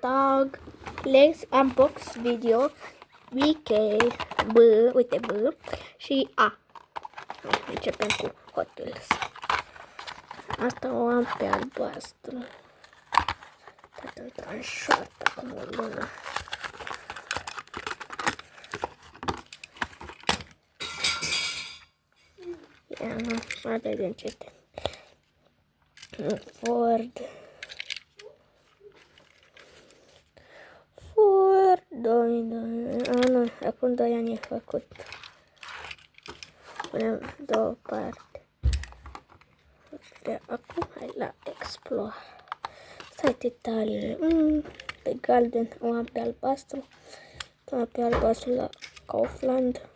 Hashtag Let's Unbox Video BK B, uite B și A. Începem cu Hot Wheels. Asta o am pe albastru. Tatăl tranșoartă cum o lună. Ia, mai vedem ce este. Ford 2, nu, acum 2 ani e făcut. Punem două parte. Acum hai la Explore. Stai detaliile. Pe galben o am pe albastru. Am pe albastru la Kaufland.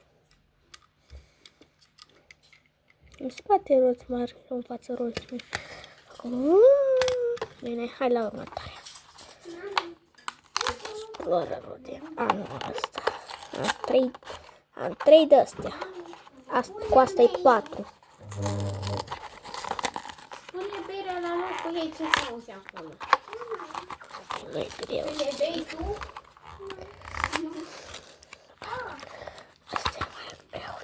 În spate roți mari, în față roți mari. Acum, bine, hai la următoarea. Explorerul de anul ăsta. Am 3 de astea. Cu asta e 4. Pune berea la locul ei, ce cauți acolo? Nu-i greu. Le bei tu? Astea mai greu.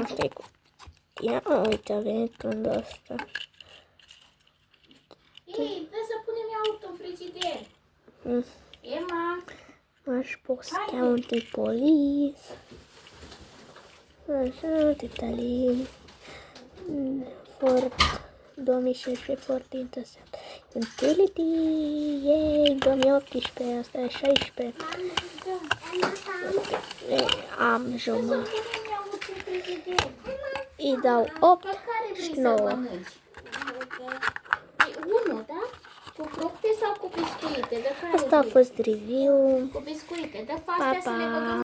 Asta e cu... Ia, uite, a venit un de ăsta. Ei, dă să punem auto în frigider. Emma. Aș postea un tipolis. Așa, detalii. Ford 2016 Ford Intercept. Utility, yay, 2018, asta e 16. Am jumătate. Îi dau 8 și 9. Unul, da? Cu fructe sau cu biscuite? Asta a fost review. Cu biscuite. Dă astea să le băgăm.